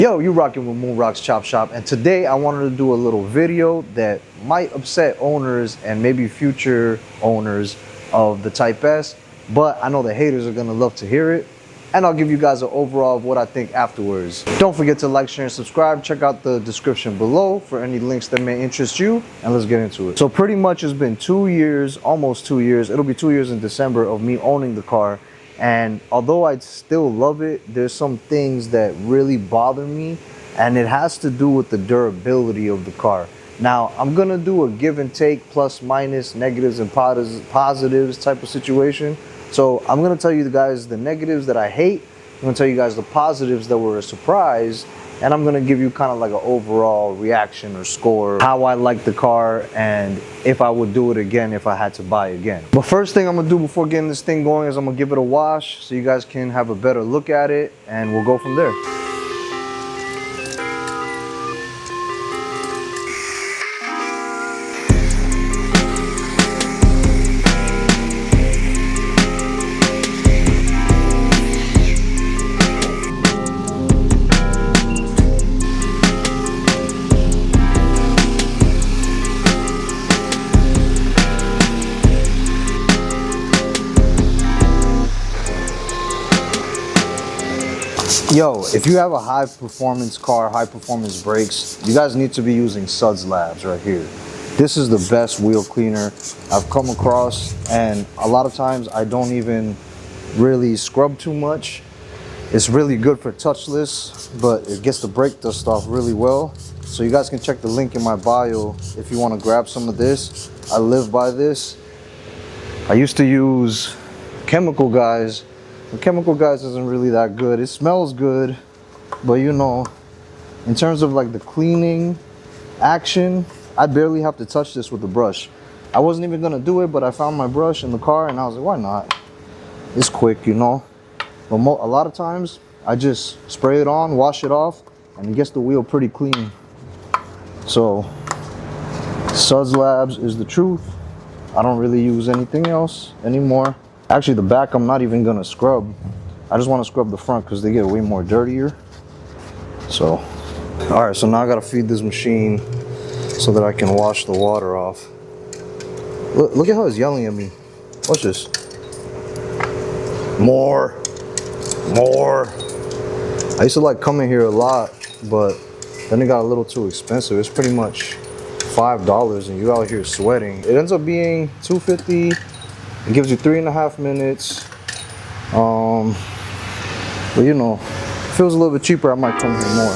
Yo, you rocking with Moon Rocks Chop Shop, and today I wanted to do a little video that might upset owners and maybe future owners of the Type S, but I know the haters are gonna love to hear it, and I'll give you guys an overall of what I think afterwards. Don't forget to like, share, and subscribe. Check out the description below for any links that may interest you, and let's get into it. So pretty much it's been 2 years, almost 2 years, it'll be 2 years in December of me owning the car. And although I still love it, there's some things that really bother me, and it has to do with the durability of the car. Now, I'm gonna do a give and take, plus minus, negatives and positives type of situation. So I'm gonna tell you guys the negatives that I hate, I'm gonna tell you guys the positives that were a surprise, and I'm gonna give you kind of like an overall reaction or score, how I like the car, and if I would do it again if I had to buy again. But first thing I'm gonna do before getting this thing going is I'm gonna give it a wash so you guys can have a better look at it, and we'll go from there. Yo, if you have a high performance car, high performance brakes, you guys need to be using Suds Labs right here. This is the best wheel cleaner I've come across, and a lot of times I don't even really scrub too much. It's really good for touchless, but it gets the brake dust off really well. So you guys can check the link in my bio if you want to grab some of this. I live by this. I used to use Chemical Guys. The Chemical Guys isn't really that good. It smells good, but you know, in terms of like the cleaning action, I barely have to touch this with the brush. I wasn't even gonna do it, but I found my brush in the car and I was like, why not? It's quick, you know. But a lot of times I just spray it on, wash it off, and it gets the wheel pretty clean. So Suds Labs is the truth. I don't really use anything else anymore. Actually, the back I'm not even gonna scrub. I just want to scrub the front because they get way more dirtier. So, all right, so now I gotta feed this machine so that I can wash the water off. Look at how it's yelling at me. Watch this. More. I used to like coming here a lot, but then it got a little too expensive. It's pretty much $5 and you out here sweating. It ends up being $2.50. It gives you 3.5 minutes. But you know, it feels a little bit cheaper. I might come here more.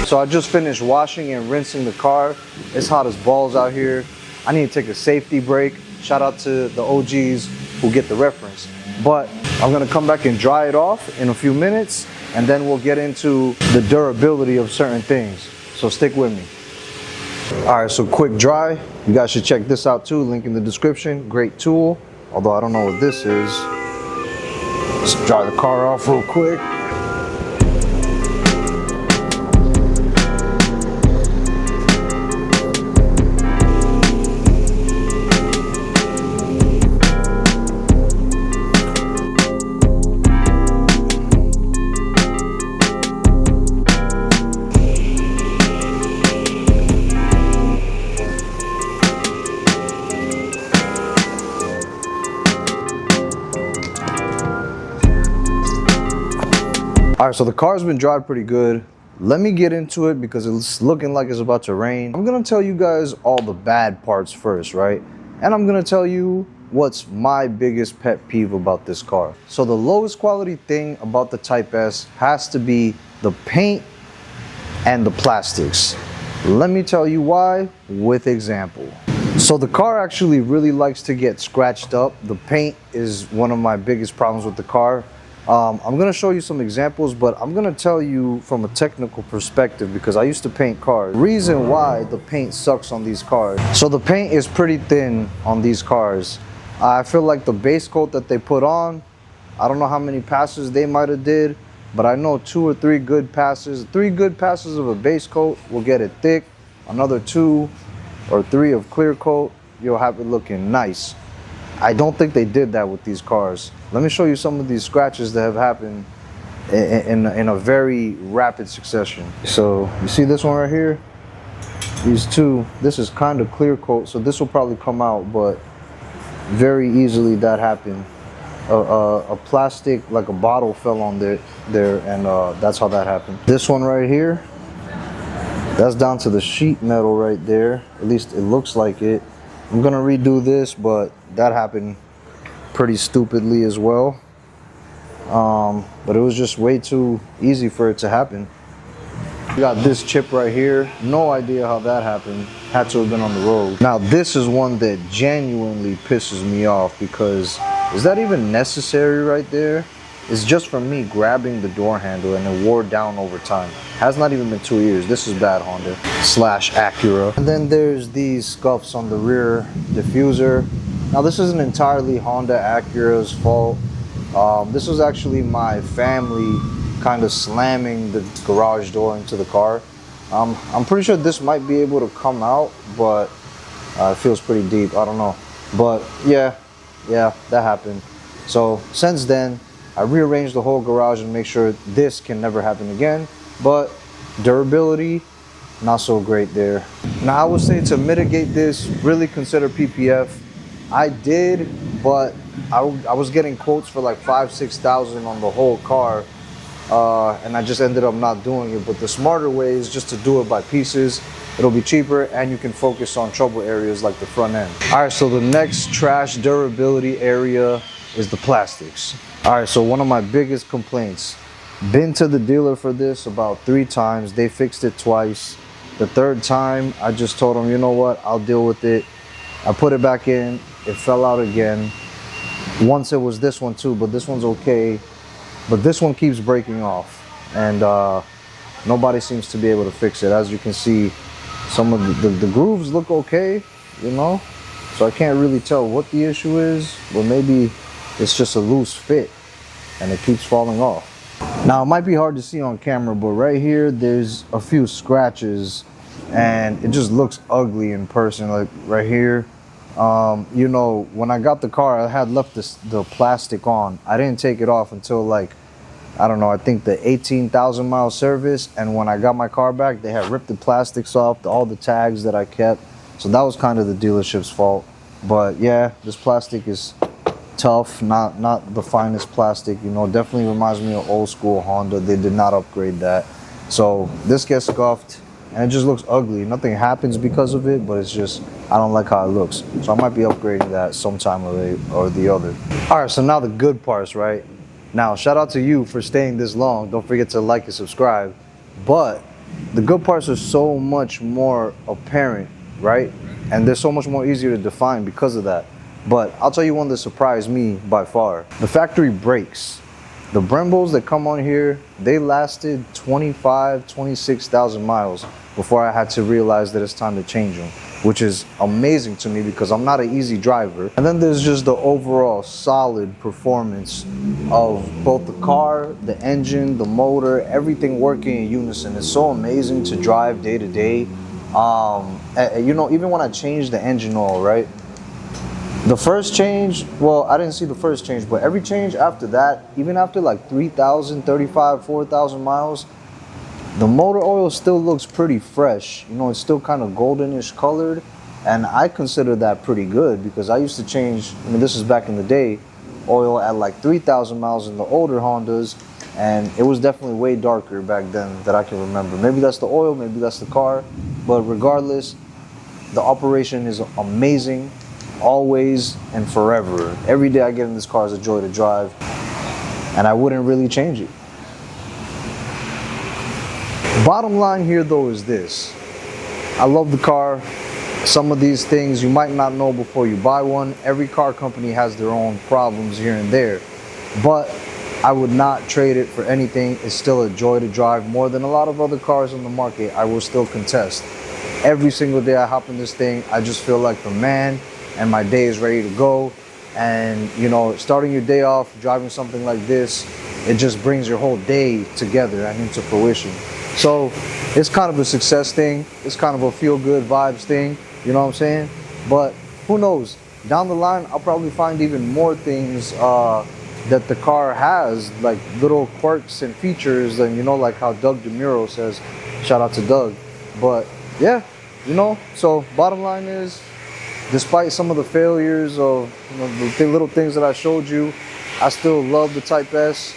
So I just finished washing and rinsing the car. It's hot as balls out here. I need to take a safety break. Shout out to the OGs who get the reference. But I'm gonna come back and dry it off in a few minutes, and then we'll get into the durability of certain things. So stick with me. All right, so quick dry. You guys should check this out too, link in the description. Great tool, although I don't know what this is. Let's dry the car off real quick. All right, so the car's been dried pretty good. Let me get into it because it's looking like it's about to rain. I'm gonna tell you guys all the bad parts first, right? And I'm gonna tell you what's my biggest pet peeve about this car. So the lowest quality thing about the Type S has to be the paint and the plastics. Let me tell you why with example. So the car actually really likes to get scratched up. The paint is one of my biggest problems with the car. I'm going to show you some examples, but I'm going to tell you from a technical perspective because I used to paint cars. Reason why the paint sucks on these cars. So the paint is pretty thin on these cars. I feel like the base coat that they put on, I don't know how many passes they might have did, but I know 2 or 3 good passes, 3 good passes of a base coat will get it thick. Another 2 or 3 of clear coat, you'll have it looking nice. I don't think they did that with these cars. Let me show you some of these scratches that have happened in a very rapid succession. So you see this one right here? These 2, this is kind of clear coat, so this will probably come out, but very easily that happened. A plastic, like a bottle, fell on there, and that's how that happened. This one right here, that's down to the sheet metal right there. At least it looks like it. I'm gonna redo this, but that happened pretty stupidly as well. But it was just way too easy for it to happen. We got this chip right here. No idea how that happened. Had to have been on the road. Now this is one that genuinely pisses me off, because is that even necessary right there? It's just from me grabbing the door handle and it wore down over time. Has not even been 2 years. This is bad Honda / Acura. And then there's these scuffs on the rear diffuser. Now this isn't entirely Honda Acura's fault. This was actually my family kind of slamming the garage door into the car. I'm pretty sure this might be able to come out, but it feels pretty deep. I don't know. But yeah, that happened. So since then, I rearranged the whole garage and make sure this can never happen again. But durability, not so great there. Now I would say to mitigate this, really consider PPF. I did, but I was getting quotes for like 5,000–6,000 on the whole car. And I just ended up not doing it. But the smarter way is just to do it by pieces. It'll be cheaper and you can focus on trouble areas like the front end. All right, so the next trash durability area is the plastics. All right, so one of my biggest complaints, been to the dealer for this about 3 times. They fixed it twice. The 3rd time, I just told them, you know what, I'll deal with it. I put it back in, it fell out again. Once it was this one too, but this one's okay. But this one keeps breaking off, and nobody seems to be able to fix it. As you can see, some of the grooves look okay, you know? So I can't really tell what the issue is, but maybe it's just a loose fit and it keeps falling off. Now it might be hard to see on camera, but right here, there's a few scratches and it just looks ugly in person. Like right here, you know, when I got the car, I had left the plastic on. I didn't take it off until like, I don't know, I think the 18,000 mile service. And when I got my car back, they had ripped the plastics off, all the tags that I kept. So that was kind of the dealership's fault. But yeah, this plastic is tough, not the finest plastic, you know. Definitely reminds me of old school Honda. They did not upgrade that. So this gets scuffed and it just looks ugly. Nothing happens because of it, but it's just, I don't like how it looks. So I might be upgrading that sometime or the other. All right, so now the good parts, right? Now, shout out to you for staying this long. Don't forget to like and subscribe. But the good parts are so much more apparent, right? And they're so much more easier to define because of that. But I'll tell you one that surprised me by far. The factory brakes. The Brembos that come on here, they lasted 25–26,000 miles before I had to realize that it's time to change them, which is amazing to me because I'm not an easy driver. And then there's just the overall solid performance of both the car, the engine, the motor, everything working in unison. It's so amazing to drive day to day. You know, even when I changed the engine oil, right? The first change, well, I didn't see the first change, but every change after that, even after like 3,000, 35, 4,000 miles, the motor oil still looks pretty fresh. You know, it's still kind of goldenish colored. And I consider that pretty good because I used to change, I mean, this is back in the day, oil at like 3,000 miles in the older Hondas. And it was definitely way darker back then that I can remember. Maybe that's the oil, maybe that's the car. But regardless, the operation is amazing. Always and forever. Every day I get in this car is a joy to drive, and I wouldn't really change it. Bottom line here though is this. I love the car. Some of these things you might not know before you buy one. Every car company has their own problems here and there, but I would not trade it for anything. It's still a joy to drive, more than a lot of other cars on the market. I will still contest. Every single day I hop in this thing, I just feel like the man, and my day is ready to go. And you know, starting your day off driving something like this, it just brings your whole day together and into fruition. So it's kind of a success thing. It's kind of a feel good vibes thing. You know what I'm saying? But who knows? Down the line, I'll probably find even more things that the car has, like little quirks and features, and you know, like how Doug DeMuro says, shout out to Doug. But yeah, you know, so bottom line is, despite some of the failures of, you know, the little things that I showed you, I still love the Type S,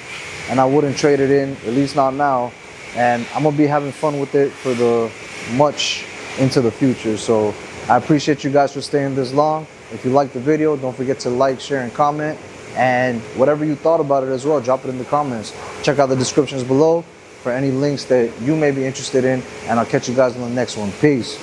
and I wouldn't trade it in, at least not now. And I'm gonna be having fun with it for the much into the future. So I appreciate you guys for staying this long. If you liked the video, don't forget to like, share, and comment. And whatever you thought about it as well, drop it in the comments. Check out the descriptions below for any links that you may be interested in. And I'll catch you guys on the next one. Peace.